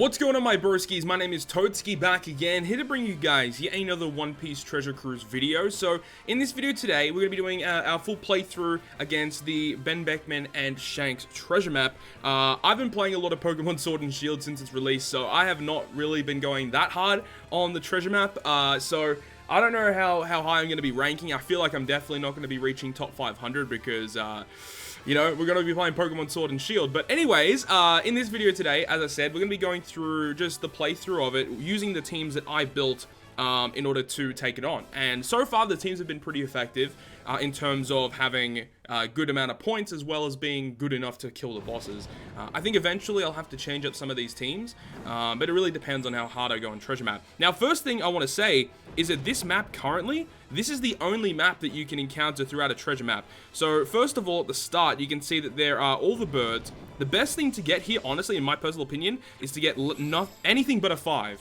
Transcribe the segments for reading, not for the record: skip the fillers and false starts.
What's going on, my broskiis? My name is Toadskii, back again, here to bring you guys yet another One Piece Treasure Cruise video. So, in this video today, we're going to be doing our full playthrough against the Ben Beckman and Shanks treasure map. I've been playing a lot of Pokemon Sword and Shield since its release, so I have not really been going that hard on the treasure map. So, I don't know how high I'm going to be ranking. I feel like I'm definitely not going to be reaching top 500 because, you know, we're going to be playing Pokemon Sword and Shield. But anyways, in this video today, as I said, we're going to be going through just the playthrough of it, using the teams that I built in order to take it on. And so far, the teams have been pretty effective in terms of having a good amount of points, as well as being good enough to kill the bosses. I think eventually I'll have to change up some of these teams, but it really depends on how hard I go on treasure map. Now, first thing I want to say is that this map currently, this is the only map that you can encounter throughout a treasure map. So first of all, at the start, you can see that there are all the birds. The best thing to get here, honestly, in my personal opinion, is to get anything but a 5.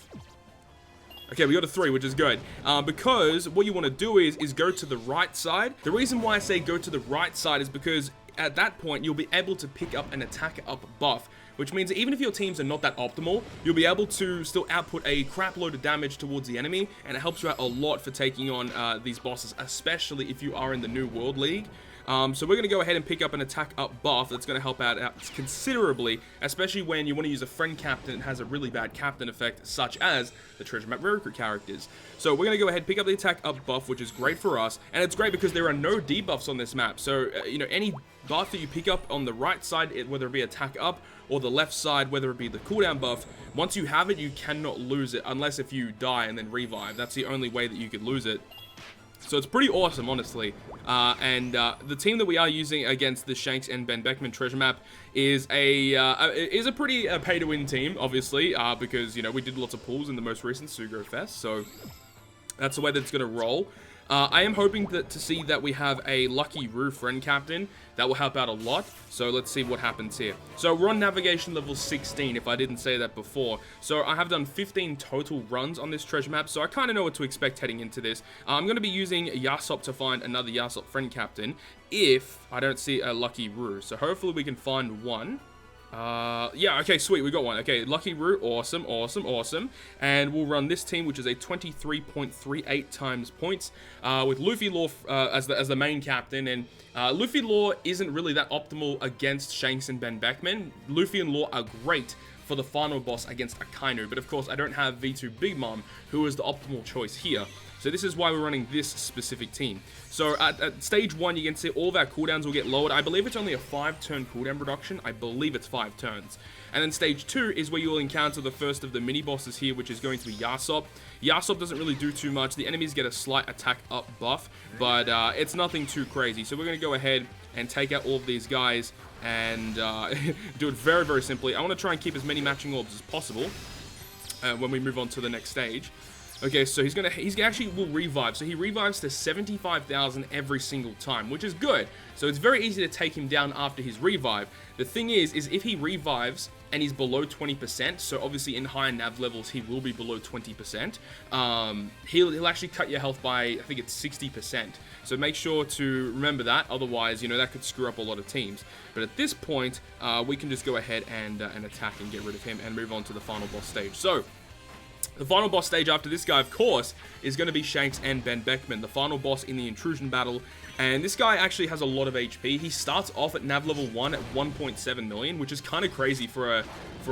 Okay, we got a 3, which is good, because what you want to do is go to the right side. The reason why I say go to the right side is because at that point, you'll be able to pick up an attack up buff, which means that even if your teams are not that optimal, you'll be able to still output a crap load of damage towards the enemy, and it helps you out a lot for taking on these bosses, especially if you are in the New World League. So we're going to go ahead and pick up an attack up buff that's going to help out considerably, especially when you want to use a friend captain that has a really bad captain effect, such as the treasure map rare recruit characters. So we're going to go ahead and pick up the attack up buff, which is great for us, and it's great because there are no debuffs on this map. So, you know, any buff that you pick up on the right side, whether it be attack up, or the left side, whether it be the cooldown buff, once you have it, you cannot lose it, unless if you die and then revive. That's the only way that you could lose it. So it's pretty awesome, honestly. The team that we are using against the Shanks and Ben Beckman treasure map is a pretty pay-to-win team, obviously, because, you know, we did lots of pulls in the most recent Sugo Fest, so that's the way that it's going to roll. I am hoping to see that we have a Lucky Roo friend captain. That will help out a lot. So let's see what happens here. So we're on navigation level 16, if I didn't say that before. So I have done 15 total runs on this treasure map, so I kind of know what to expect heading into this. I'm going to be using Yasop to find another Yasop friend captain if I don't see a Lucky Roo. So hopefully we can find one. Yeah, okay, sweet, we got one. Okay, Lucky Roo, awesome, awesome, awesome. And we'll run this team, which is a 23.38 times points, with Luffy Law as the main captain. And Luffy Law isn't really that optimal against Shanks and Ben Beckman. Luffy and Law are great for the final boss against Akainu, but of course I don't have V2 Big Mom, who is the optimal choice here. So this is why we're running this specific team. So at stage 1, you can see all of our cooldowns will get lowered. I believe it's only a 5-turn cooldown reduction. I believe it's 5 turns. And then stage 2 is where you will encounter the first of the mini bosses here, which is going to be Yasop. Yasop doesn't really do too much. The enemies get a slight attack up buff, but it's nothing too crazy. So we're going to go ahead and take out all of these guys and do it very, very simply. I want to try and keep as many matching orbs as possible when we move on to the next stage. Okay, so he actually will revive. So he revives to 75,000 every single time, which is good. So it's very easy to take him down after his revive. The thing is if he revives and he's below 20%, so obviously in higher nav levels, he will be below 20%, he'll actually cut your health by, I think it's 60%. So make sure to remember that, otherwise, you know, that could screw up a lot of teams. But at this point, we can just go ahead and attack and get rid of him and move on to the final boss stage. So the final boss stage after this guy, of course, is going to be Shanks and Ben Beckman, the final boss in the intrusion battle. And this guy actually has a lot of HP. He starts off at nav level 1 at 1.7 million, which is kind of crazy for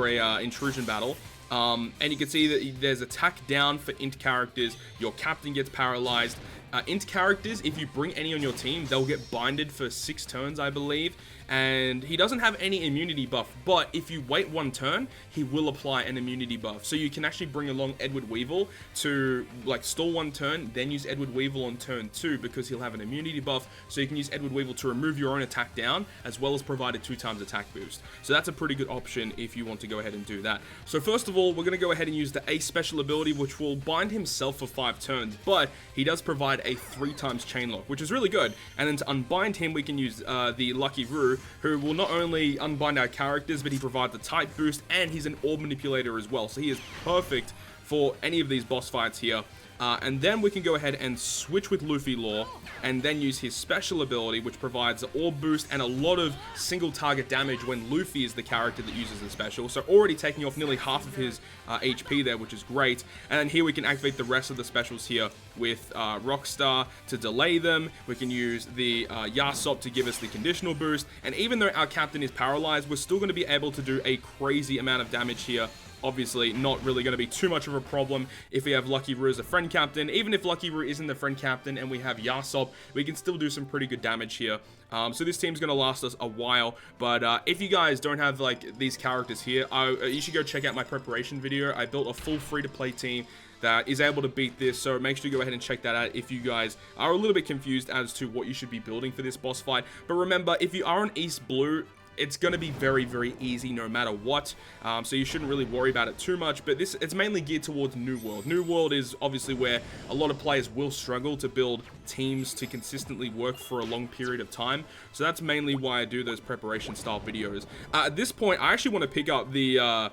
a intrusion battle. And you can see that there's attack down for int characters. Your captain gets paralyzed. Int characters, if you bring any on your team, they'll get binded for 6 turns, I believe. And he doesn't have any immunity buff, but if you wait 1 turn, he will apply an immunity buff. So you can actually bring along Edward Weevil to, like, stall 1 turn, then use Edward Weevil on turn 2 because he'll have an immunity buff. So you can use Edward Weevil to remove your own attack down, as well as provide a 2 times attack boost. So that's a pretty good option if you want to go ahead and do that. So first of all, we're going to go ahead and use the Ace special ability, which will bind himself for 5 turns, but he does provide a 3 times chain lock, which is really good. And then to unbind him, we can use the Lucky Roo, who will not only unbind our characters, but he provides a type boost, and he's an orb manipulator as well. So he is perfect for any of these boss fights here. And then we can go ahead and switch with Luffy Law, and then use his special ability, which provides an orb boost and a lot of single target damage when Luffy is the character that uses the special. So already taking off nearly half of his HP there, which is great. And then here we can activate the rest of the specials here with Rockstar to delay them. We can use the Yasop to give us the conditional boost. And even though our captain is paralyzed, we're still going to be able to do a crazy amount of damage here. Obviously, not really going to be too much of a problem if we have Lucky Roo as a friend captain. Even if Lucky Roo isn't the friend captain and we have Yasop, we can still do some pretty good damage here. So this team's going to last us a while, but if you guys don't have like these characters here, you should go check out my preparation video. I built a full free-to-play team that is able to beat this, so make sure you go ahead and check that out if you guys are a little bit confused as to what you should be building for this boss fight. But remember, if you are on East Blue, it's going to be very, very easy no matter what, so you shouldn't really worry about it too much. But it's mainly geared towards New World. New World is obviously where a lot of players will struggle to build teams to consistently work for a long period of time, so that's mainly why I do those preparation style videos. At this point, I actually want to pick up the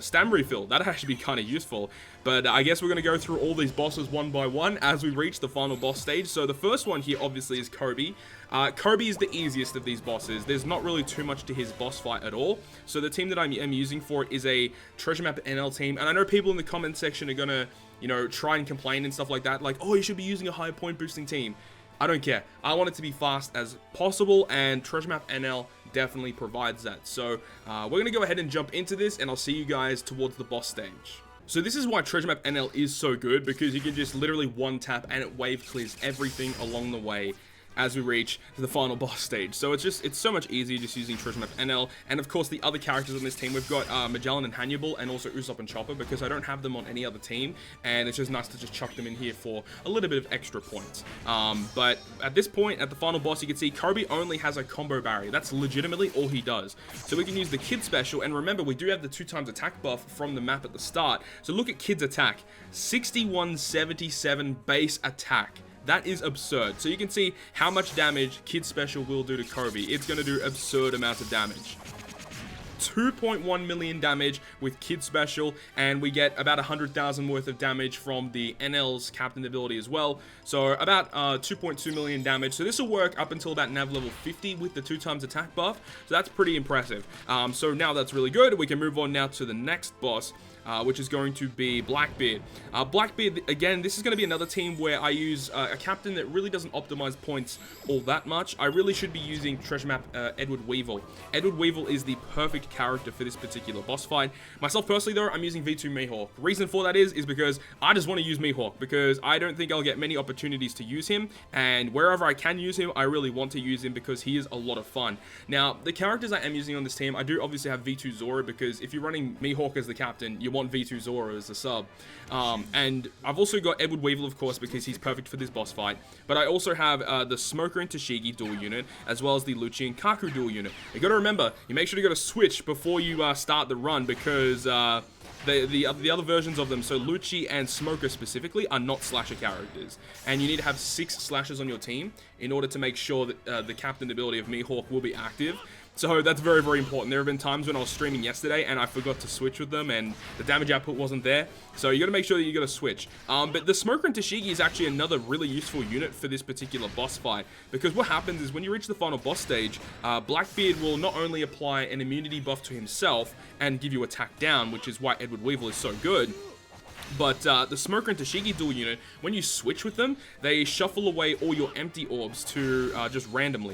stam refill. That'd actually be kind of useful. But I guess we're going to go through all these bosses one by one as we reach the final boss stage. So the first one here obviously is Coby. Coby is the easiest of these bosses. There's not really too much to his boss fight at all. So the team that I'm using for it is a Treasure Map NL team. And I know people in the comment section are going to, you know, try and complain and stuff like that. Like, oh, you should be using a high point boosting team. I don't care. I want it to be fast as possible, and Treasure Map NL definitely provides that. So we're going to go ahead and jump into this, and I'll see you guys towards the boss stage. So this is why Treasure Map NL is so good, because you can just literally one tap and it wave clears everything along the way as we reach to the final boss stage. So it's so much easier just using Treasure Map NL. And of course the other characters on this team, we've got Magellan and Hannibal, and also Usopp and Chopper, because I don't have them on any other team, and it's just nice to just chuck them in here for a little bit of extra points. But at this point, at the final boss, you can see Coby only has a combo barrier. That's legitimately all he does. So we can use the Kid special, and remember, we do have the 2x attack buff from the map at the start. So look at Kid's attack, 6177 base attack. That is absurd. So you can see how much damage Kid Special will do to Coby. It's going to do absurd amounts of damage. 2.1 million damage with Kid Special, and we get about 100,000 worth of damage from the NL's Captain ability as well. So about 2.2 million damage. So this will work up until about nav level 50 with the 2x attack buff. So that's pretty impressive. So now that's really good. We can move on now to the next boss, which is going to be Blackbeard. Blackbeard, again, this is going to be another team where I use a captain that really doesn't optimize points all that much. I really should be using Treasure Map Edward Weevil. Edward Weevil is the perfect character for this particular boss fight. Myself personally though, I'm using V2 Mihawk. Reason for that is because I just want to use Mihawk, because I don't think I'll get many opportunities to use him, and wherever I can use him, I really want to use him because he is a lot of fun. Now, the characters I am using on this team, I do obviously have V2 Zoro, because if you're running Mihawk as the captain, you want V2 Zoro as the sub. And I've also got Edward Weevil, of course, because he's perfect for this boss fight. But I also have the Smoker and Tashigi dual unit, as well as the Lucci and Kaku dual unit. You got to remember, you make sure to go to switch before you start the run, because the other versions of them, so Lucci and Smoker specifically, are not slasher characters, and you need to have 6 slashers on your team in order to make sure that the captain ability of Mihawk will be active. So that's very, very important. There have been times when I was streaming yesterday and I forgot to switch with them, and the damage output wasn't there. So you got to make sure that you got to switch. But the Smoker and Tashigi is actually another really useful unit for this particular boss fight, because what happens is when you reach the final boss stage, Blackbeard will not only apply an immunity buff to himself and give you attack down, which is why Edward Weevil is so good, but the Smoker and Tashigi dual unit, when you switch with them, they shuffle away all your empty orbs to just random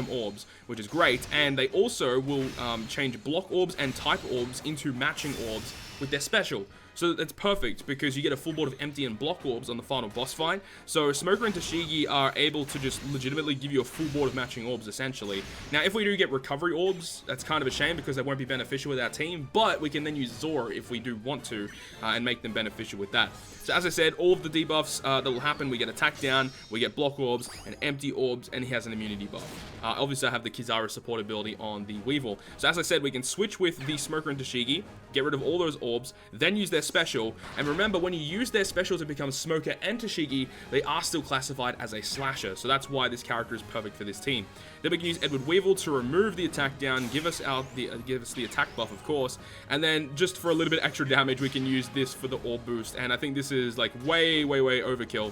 orbs, which is great. And they also will change block orbs and type orbs into matching orbs with their special. So that's perfect, because you get a full board of empty and block orbs on the final boss fight. So Smoker and Tashigi are able to just legitimately give you a full board of matching orbs, essentially. Now, if we do get recovery orbs, that's kind of a shame, because they won't be beneficial with our team, but we can then use Zoro if we do want to, and make them beneficial with that. So as I said, all of the debuffs that will happen, we get attack down, we get block orbs, and empty orbs, and he has an immunity buff. Obviously, I have the Kizaru support ability on the Weevil. So as I said, we can switch with the Smoker and Tashigi, get rid of all those orbs, then use their special. And remember, when you use their special to become Smoker and Toadskii, they are still classified as a slasher. So that's why this character is perfect for this team. Then we can use Edward Weevil to remove the attack down, give us the attack buff, of course. And then just for a little bit extra damage, we can use this for the orb boost. And I think this is like way overkill.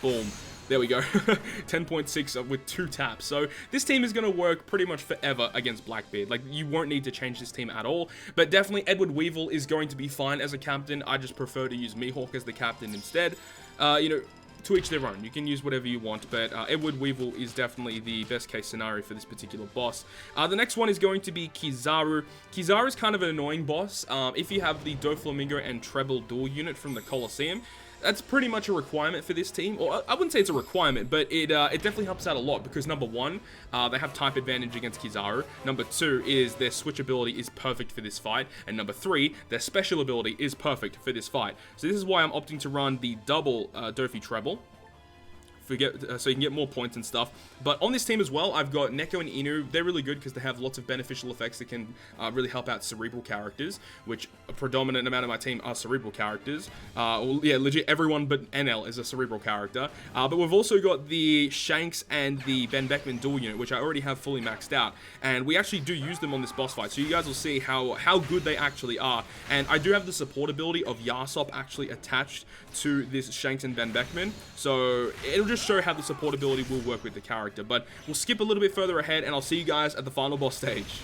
Boom. There we go. 10.6 with 2 taps. So this team is going to work pretty much forever against Blackbeard. Like, you won't need to change this team at all. But definitely Edward Weevil is going to be fine as a captain. I just prefer to use Mihawk as the captain instead. You know, to each their own. You can use whatever you want, but Edward Weevil is definitely the best case scenario for this particular boss. The next one is going to be Kizaru. Kizaru is kind of an annoying boss. If you have the Doflamingo and Treble dual unit from the Colosseum, that's pretty much a requirement for this team. Or I wouldn't say it's a requirement, but it definitely helps out a lot because number 1, they have type advantage against Kizaru. Number 2 is their switch ability is perfect for this fight. And number 3, their special ability is perfect for this fight. So this is why I'm opting to run the double Dofi Treble. So you can get more points and stuff. But on this team as well, I've got Neko and Inu. They're really good because they have lots of beneficial effects that can really help out cerebral characters, which a predominant amount of my team are cerebral characters. Well, yeah, legit everyone but NL is a cerebral character. But we've also got the Shanks and the Ben Beckman dual unit, which I already have fully maxed out. And we actually do use them on this boss fight, so you guys will see how good they actually are. And I do have the support ability of Yasop actually attached to this Shanks and Ben Beckman, so it'll just show how the support ability will work with the character. But we'll skip a little bit further ahead and I'll see you guys at the final boss stage.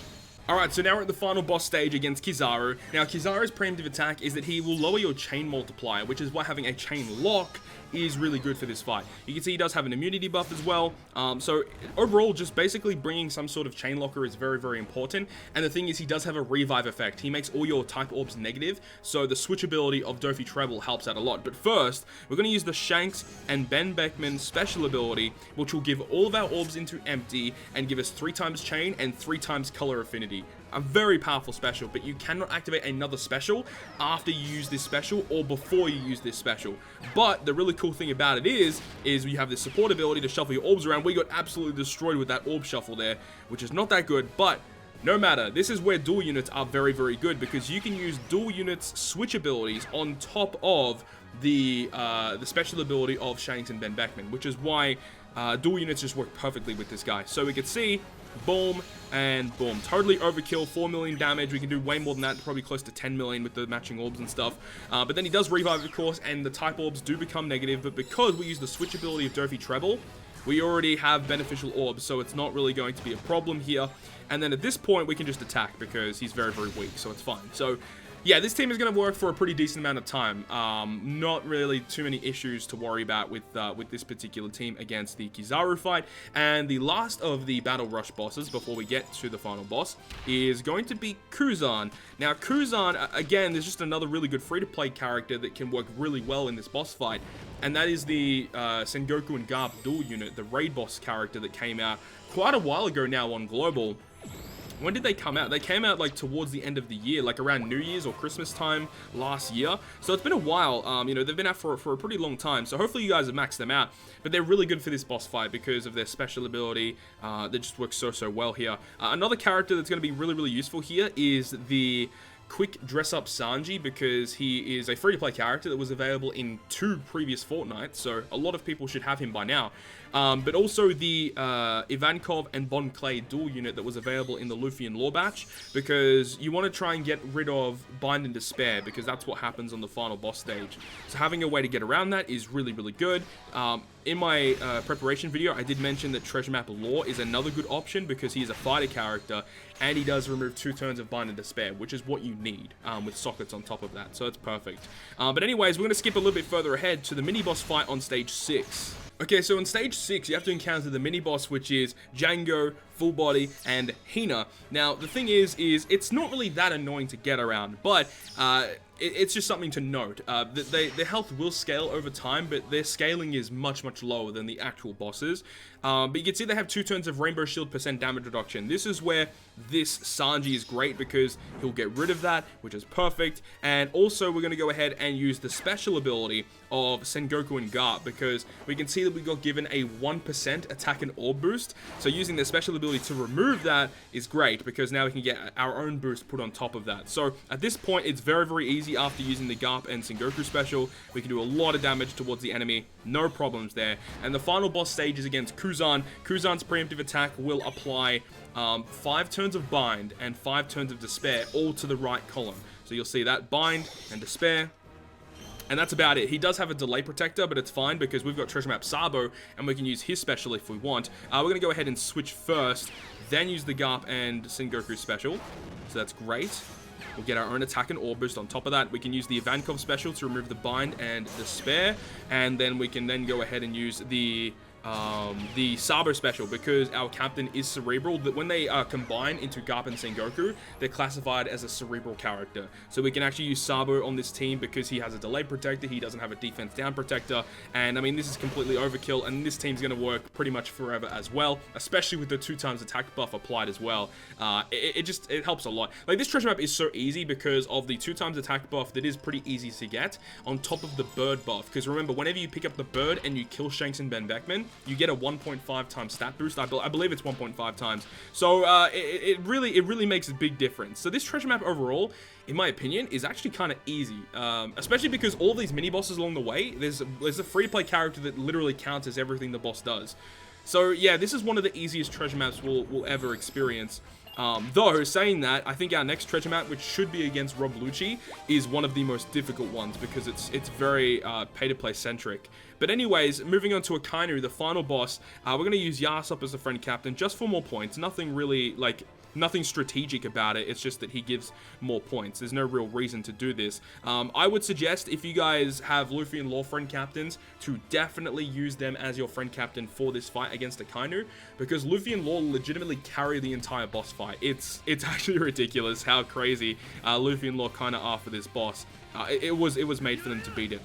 Alright, so now we're at the final boss stage against Kizaru. Now, Kizaru's preemptive attack is that he will lower your chain multiplier, which is why having a chain lock is really good for this fight. You can see he does have an immunity buff as well. So overall, just basically bringing some sort of chain locker is very important. And the thing is, he does have a revive effect. He makes all your type orbs negative, so the switch ability of Dofi Treble helps out a lot. But first, we're going to use the Shanks and Ben Beckman special ability, which will give all of our orbs into empty and give us 3 times chain and 3 times color affinity. A very powerful special, but you cannot activate another special after you use this special or before you use this special. But the really cool thing about it is you have this support ability to shuffle your orbs around. We got absolutely destroyed with that orb shuffle there, which is not that good, but no matter. This is where dual units are very good because you can use dual units switch abilities on top of the special ability of Shanks and Ben Beckman, which is why dual units just work perfectly with this guy. So we can see, boom, and boom. Totally overkill, 4 million damage. We can do way more than that, probably close to 10 million with the matching orbs and stuff. But then he does revive, of course, and the type orbs do become negative. But because we use the switch ability of Dofi Treble, we already have beneficial orbs, so it's not really going to be a problem here. And then at this point, we can just attack because he's very weak, so it's fine. So yeah, this team is going to work for a pretty decent amount of time. Not really too many issues to worry about with this particular team against the Kizaru fight. And the last of the Battle Rush bosses, before we get to the final boss, is going to be Kuzan. Now, Kuzan, again, there's just another really good free-to-play character that can work really well in this boss fight. And that is the Sengoku and Garp dual unit, the raid boss character that came out quite a while ago now on Global. When did they come out? They came out like towards the end of the year, like around New Year's or Christmas time last year. So it's been a while. You know, they've been out for a pretty long time. So hopefully you guys have maxed them out. But they're really good for this boss fight because of their special ability. They just work so well here. Another character that's going to be really useful here is the Quick Dress Up Sanji, because he is a free-to-play character that was available in 2 previous fortnights, so a lot of people should have him by now. But also the Ivankov and Bon Clay dual unit that was available in the Luffy and Law batch, because you want to try and get rid of Bind and Despair, because that's what happens on the final boss stage. So having a way to get around that is really good. In my preparation video, I did mention that Treasure Map Law is another good option because he is a fighter character and he does remove 2 turns of Bind and Despair, which is what you need with sockets on top of that, so it's perfect. But anyways, we're going to skip a little bit further ahead to the mini-boss fight on stage 6. Okay, so in stage 6, you have to encounter the mini-boss, which is Django, Full Body, and Hina. Now, the thing is it's not really that annoying to get around, but it's just something to note. Their health will scale over time, but their scaling is much lower than the actual bosses. But you can see they have 2 turns of Rainbow Shield % damage reduction. This is where this Sanji is great because he'll get rid of that, which is perfect. And also we're going to go ahead and use the special ability of Sengoku and Garp, because we can see that we got given a 1% attack and orb boost. So using the special ability ability to remove that is great, because now we can get our own boost put on top of that. So at this point, it's very, very easy after using the Garp and Sengoku special. We can do a lot of damage towards the enemy, no problems there. And the final boss stage is against Kuzan. Kuzan's preemptive attack will apply 5 turns of Bind and 5 turns of Despair, all to the right column. So you'll see that Bind and Despair. And that's about it. He does have a delay protector, but it's fine because we've got treasure map Sabo, and we can use his special if we want. We're going to go ahead and switch first, then use the Garp and Sengoku special. So that's great. We'll get our own attack and ore boost on top of that. We can use the Ivankov special to remove the Bind and Despair, and then we can then go ahead and use the Sabo special, because our captain is cerebral. That when they combine into Garp and Sengoku, they're classified as a cerebral character. So we can actually use Sabo on this team because he has a delay protector, he doesn't have a defense down protector, and I mean, this is completely overkill, and this team's going to work pretty much forever as well, especially with the 2x attack buff applied as well. It helps a lot. Like, this treasure map is so easy because of the 2x attack buff that is pretty easy to get, on top of the bird buff, because remember, whenever you pick up the bird and you kill Shanks and Ben Beckman, you get a 1.5 times stat boost. I believe it's 1.5 times. So it really makes a big difference. So this treasure map overall, in my opinion, is actually kind of easy, especially because all these mini bosses along the way, there's a free play character that literally counts as everything the boss does. So yeah, this is one of the easiest treasure maps we'll ever experience. Though, saying that, I think our next treasure map, which should be against Rob Lucci, is one of the most difficult ones, because it's very pay-to-play centric. But anyways, moving on to Akainu, the final boss, we're going to use Yasop as a friend captain just for more points. Nothing really, like, nothing strategic about it. It's just that he gives more points. There's no real reason to do this. I would suggest, if you guys have Luffy and Law friend captains, to definitely use them as your friend captain for this fight against Akainu, because Luffy and Law legitimately carry the entire boss fight. It's actually ridiculous how crazy Luffy and Law kind of are for this boss. It was made for them to beat it.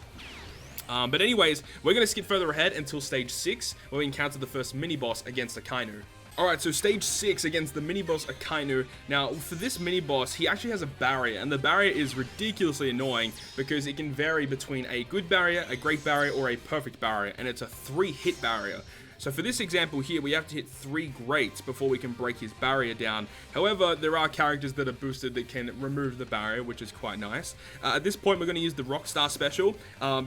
But anyways, we're going to skip further ahead until stage 6, where we encounter the first mini-boss against Akainu. Alright, so stage 6 against the mini-boss Akainu. Now, for this mini-boss, he actually has a barrier, and the barrier is ridiculously annoying because it can vary between a good barrier, a great barrier, or a perfect barrier, and it's a 3-hit barrier. So for this example here, we have to hit 3 greats before we can break his barrier down. However, there are characters that are boosted that can remove the barrier, which is quite nice. At this point, we're going to use the Rockstar special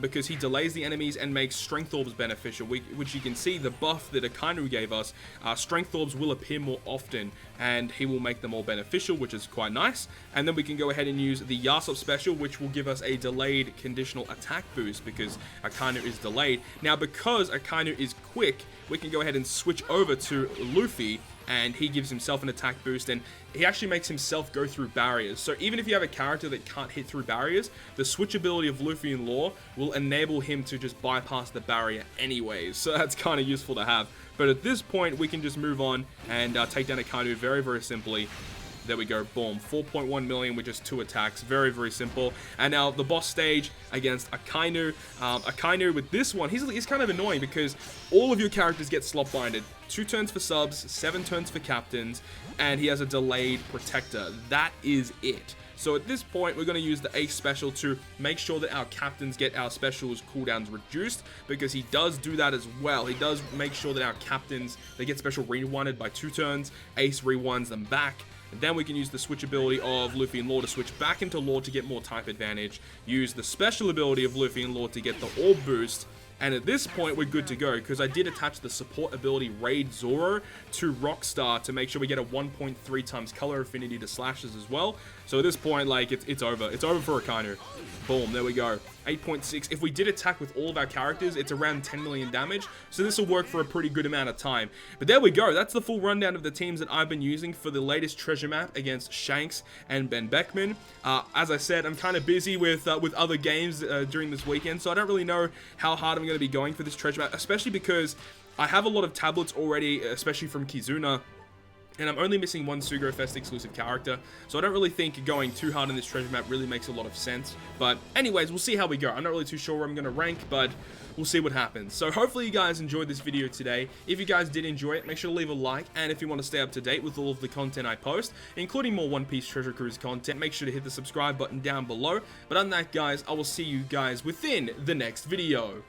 because he delays the enemies and makes Strength Orbs beneficial, which you can see the buff that Akainu gave us. Strength Orbs will appear more often, and he will make them all beneficial, which is quite nice. And then we can go ahead and use the Yasop special, which will give us a delayed conditional attack boost because Akainu is delayed. Now, because Akainu is quick, we can go ahead and switch over to Luffy, and he gives himself an attack boost, and he actually makes himself go through barriers. So even if you have a character that can't hit through barriers, the switch ability of Luffy and Law will enable him to just bypass the barrier anyways. So that's kind of useful to have. But at this point, we can just move on and take down Akainu very, very simply. There we go, boom, 4.1 million with just 2 attacks, very, very simple. And now the boss stage against Akainu. Akainu with this one, he's kind of annoying because all of your characters get slot binded. 2 turns for subs, 7 turns for captains, and he has a delayed protector. That is it. So at this point, we're going to use the Ace special to make sure that our captains get our specials cooldowns reduced, because he does do that as well. He does make sure that our captains, they get special rewinded by 2 turns. Ace rewinds them back. And then we can use the switch ability of Luffy and Law to switch back into Law to get more type advantage. Use the special ability of Luffy and Law to get the orb boost. And at this point, we're good to go, because I did attach the support ability Raid Zoro to Rockstar to make sure we get a 1.3 times color affinity to slashes as well. So at this point, like, it's over. It's over for Akainu. Boom, there we go. 8.6. If we did attack with all of our characters, it's around 10 million damage. So this will work for a pretty good amount of time. But there we go. That's the full rundown of the teams that I've been using for the latest treasure map against Shanks and Ben Beckman. As I said, I'm kind of busy with other games during this weekend, so I don't really know how hard I'm going to be going for this treasure map, especially because I have a lot of tablets already, especially from Kizuna. And I'm only missing 1 Sugo Fest exclusive character, so I don't really think going too hard on this treasure map really makes a lot of sense. But anyways, we'll see how we go. I'm not really too sure where I'm going to rank, but we'll see what happens. So hopefully you guys enjoyed this video today. If you guys did enjoy it, make sure to leave a like, and if you want to stay up to date with all of the content I post, including more One Piece Treasure Cruise content, make sure to hit the subscribe button down below. But other than that, guys, I will see you guys within the next video.